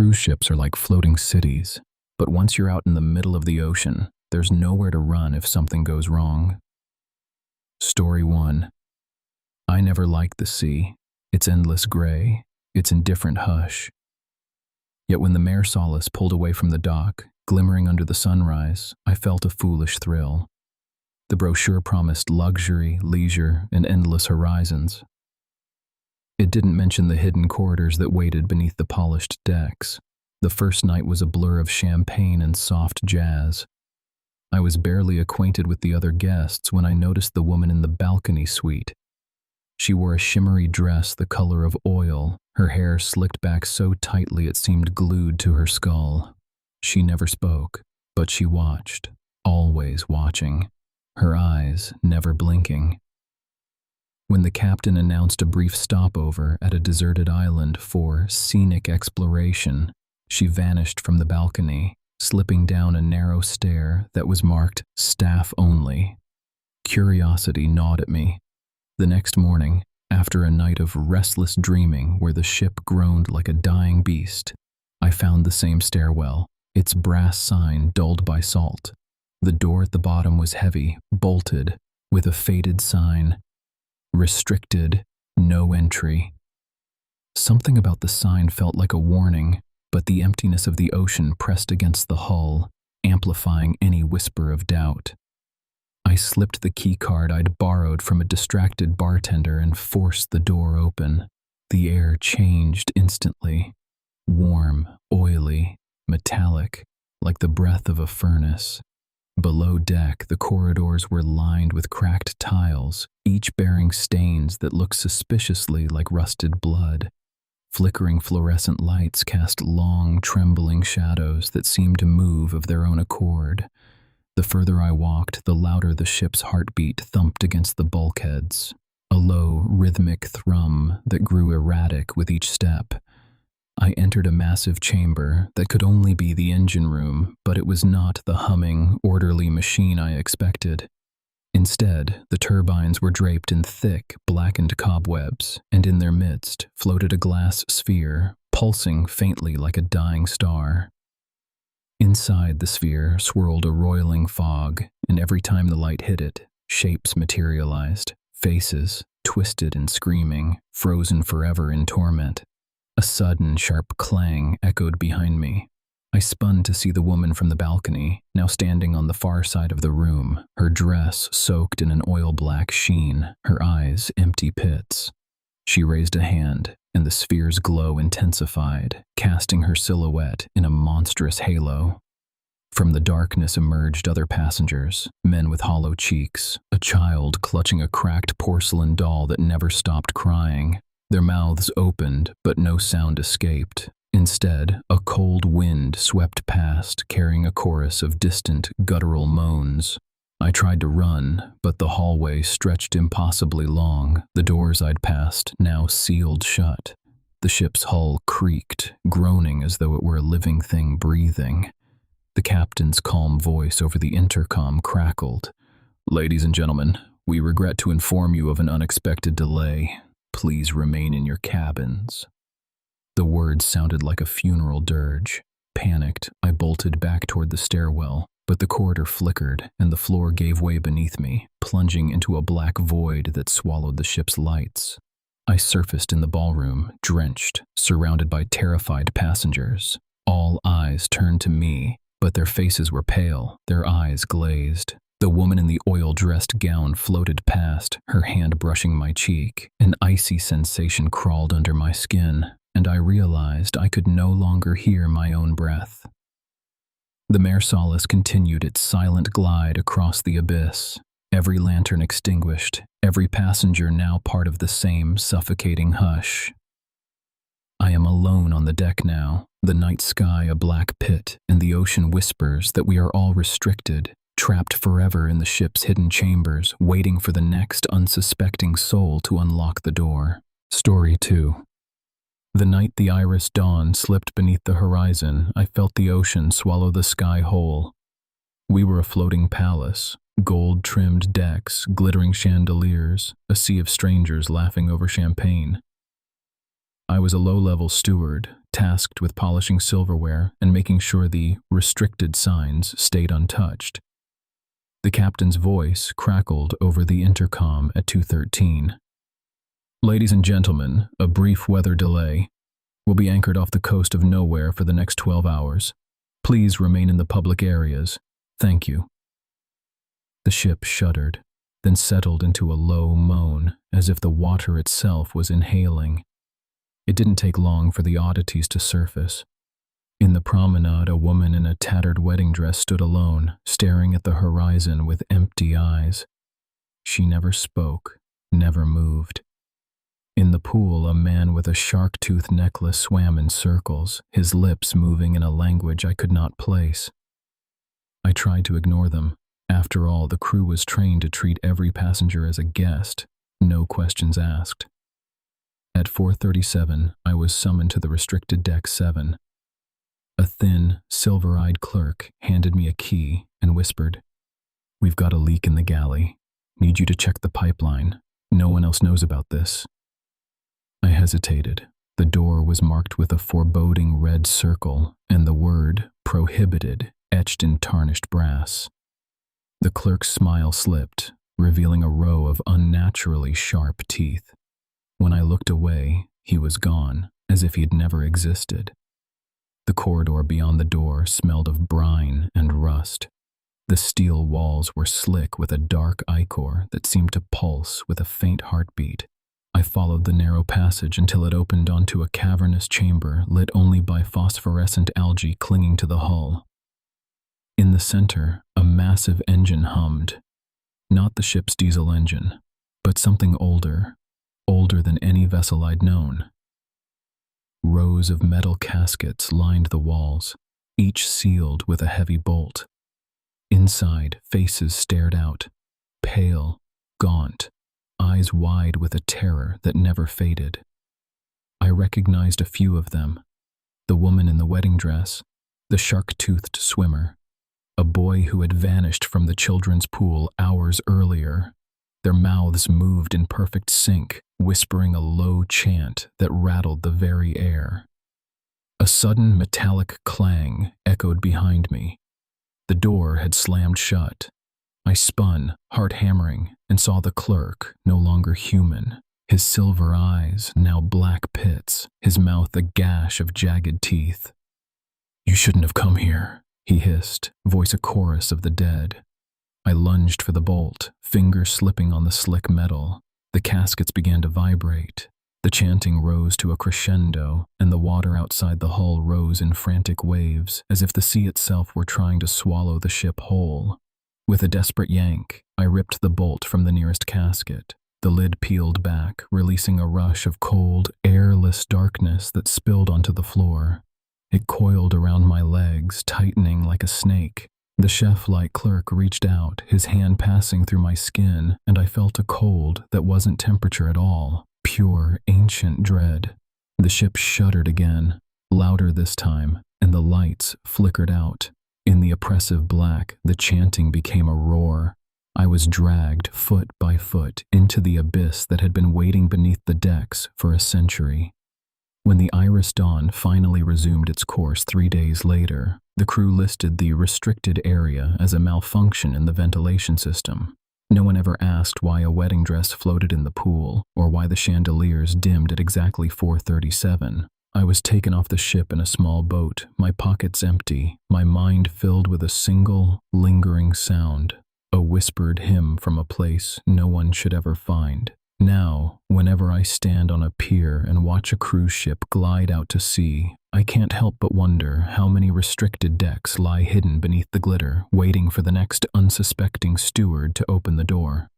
Cruise ships are like floating cities, but once you're out in the middle of the ocean, there's nowhere to run if something goes wrong. Story 1. I never liked the sea. Its endless gray, its indifferent hush. Yet when the Mare Solace pulled away from the dock, glimmering under the sunrise, I felt a foolish thrill. The brochure promised luxury, leisure, and endless horizons. It didn't mention the hidden corridors that waited beneath the polished decks. The first night was a blur of champagne and soft jazz. I was barely acquainted with the other guests when I noticed the woman in the balcony suite. She wore a shimmery dress the color of oil, her hair slicked back so tightly it seemed glued to her skull. She never spoke, but she watched, always watching, her eyes never blinking. When the captain announced a brief stopover at a deserted island for scenic exploration, she vanished from the balcony, slipping down a narrow stair that was marked "Staff Only." Curiosity gnawed at me. The next morning, after a night of restless dreaming where the ship groaned like a dying beast, I found the same stairwell, its brass sign dulled by salt. The door at the bottom was heavy, bolted, with a faded sign, "Restricted, no entry." Something about the sign felt like a warning, but the emptiness of the ocean pressed against the hull, amplifying any whisper of doubt. I slipped the key card I'd borrowed from a distracted bartender and forced the door open. The air changed instantly. Warm, oily, metallic, like the breath of a furnace. Below deck, the corridors were lined with cracked tiles, each bearing stains that looked suspiciously like rusted blood. Flickering fluorescent lights cast long, trembling shadows that seemed to move of their own accord. The further I walked, the louder the ship's heartbeat thumped against the bulkheads, a low, rhythmic thrum that grew erratic with each step. I entered a massive chamber that could only be the engine room, but it was not the humming, orderly machine I expected. Instead, the turbines were draped in thick, blackened cobwebs, and in their midst floated a glass sphere, pulsing faintly like a dying star. Inside the sphere swirled a roiling fog, and every time the light hit it, shapes materialized, faces, twisted and screaming, frozen forever in torment. A sudden, sharp clang echoed behind me. I spun to see the woman from the balcony, now standing on the far side of the room, her dress soaked in an oil-black sheen, her eyes empty pits. She raised a hand, and the sphere's glow intensified, casting her silhouette in a monstrous halo. From the darkness emerged other passengers, men with hollow cheeks, a child clutching a cracked porcelain doll that never stopped crying. Their mouths opened, but no sound escaped. Instead, a cold wind swept past, carrying a chorus of distant, guttural moans. I tried to run, but the hallway stretched impossibly long, the doors I'd passed now sealed shut. The ship's hull creaked, groaning as though it were a living thing breathing. The captain's calm voice over the intercom crackled. "Ladies and gentlemen, we regret to inform you of an unexpected delay. Please remain in your cabins." The words sounded like a funeral dirge. Panicked, I bolted back toward the stairwell, but the corridor flickered and the floor gave way beneath me, plunging into a black void that swallowed the ship's lights. I surfaced in the ballroom, drenched, surrounded by terrified passengers. All eyes turned to me, but their faces were pale, their eyes glazed. The woman in the oil-dressed gown floated past, her hand brushing my cheek. An icy sensation crawled under my skin, and I realized I could no longer hear my own breath. The Mare Solace continued its silent glide across the abyss, every lantern extinguished, every passenger now part of the same suffocating hush. I am alone on the deck now, the night sky a black pit, and the ocean whispers that we are all restricted, trapped forever in the ship's hidden chambers, waiting for the next unsuspecting soul to unlock the door. Story 2. The night the Iris Dawn slipped beneath the horizon, I felt the ocean swallow the sky whole. We were a floating palace, gold-trimmed decks, glittering chandeliers, a sea of strangers laughing over champagne. I was a low-level steward, tasked with polishing silverware and making sure the restricted signs stayed untouched. The captain's voice crackled over the intercom at 2:13. "Ladies and gentlemen, a brief weather delay. We'll be anchored off the coast of nowhere for the next 12 hours. Please remain in the public areas. Thank you." The ship shuddered, then settled into a low moan, as if the water itself was inhaling. It didn't take long for the oddities to surface. In the promenade, a woman in a tattered wedding dress stood alone, staring at the horizon with empty eyes. She never spoke, never moved. In the pool, a man with a shark-tooth necklace swam in circles, his lips moving in a language I could not place. I tried to ignore them. After all, the crew was trained to treat every passenger as a guest, no questions asked. At 4:37, I was summoned to the restricted deck 7. A thin, silver-eyed clerk handed me a key and whispered, "We've got a leak in the galley. Need you to check the pipeline. No one else knows about this." I hesitated. The door was marked with a foreboding red circle and the word "prohibited" etched in tarnished brass. The clerk's smile slipped, revealing a row of unnaturally sharp teeth. When I looked away, he was gone, as if he had never existed. The corridor beyond the door smelled of brine and rust. The steel walls were slick with a dark ichor that seemed to pulse with a faint heartbeat. I followed the narrow passage until it opened onto a cavernous chamber lit only by phosphorescent algae clinging to the hull. In the center, a massive engine hummed. Not the ship's diesel engine, but something older than any vessel I'd known. Rows of metal caskets lined the walls, each sealed with a heavy bolt. Inside, faces stared out, pale, gaunt, eyes wide with a terror that never faded. I recognized a few of them: the woman in the wedding dress, the shark-toothed swimmer, a boy who had vanished from the children's pool hours earlier. Their mouths moved in perfect sync, whispering a low chant that rattled the very air. A sudden metallic clang echoed behind me. The door had slammed shut. I spun, heart hammering, and saw the clerk, no longer human, his silver eyes now black pits, his mouth a gash of jagged teeth. "You shouldn't have come here," he hissed, voice a chorus of the dead. I lunged for the bolt, fingers slipping on the slick metal. The caskets began to vibrate. The chanting rose to a crescendo, and the water outside the hull rose in frantic waves, as if the sea itself were trying to swallow the ship whole. With a desperate yank, I ripped the bolt from the nearest casket. The lid peeled back, releasing a rush of cold, airless darkness that spilled onto the floor. It coiled around my legs, tightening like a snake. The chef-like clerk reached out, his hand passing through my skin, and I felt a cold that wasn't temperature at all, pure, ancient dread. The ship shuddered again, louder this time, and the lights flickered out. In the oppressive black, the chanting became a roar. I was dragged, foot by foot, into the abyss that had been waiting beneath the decks for a century. When the Iris Dawn finally resumed its course 3 days later, the crew listed the restricted area as a malfunction in the ventilation system. No one ever asked why a wedding dress floated in the pool, or why the chandeliers dimmed at exactly 4:37. I was taken off the ship in a small boat, my pockets empty, my mind filled with a single, lingering sound, a whispered hymn from a place no one should ever find. Now, whenever I stand on a pier and watch a cruise ship glide out to sea, I can't help but wonder how many restricted decks lie hidden beneath the glitter, waiting for the next unsuspecting steward to open the door.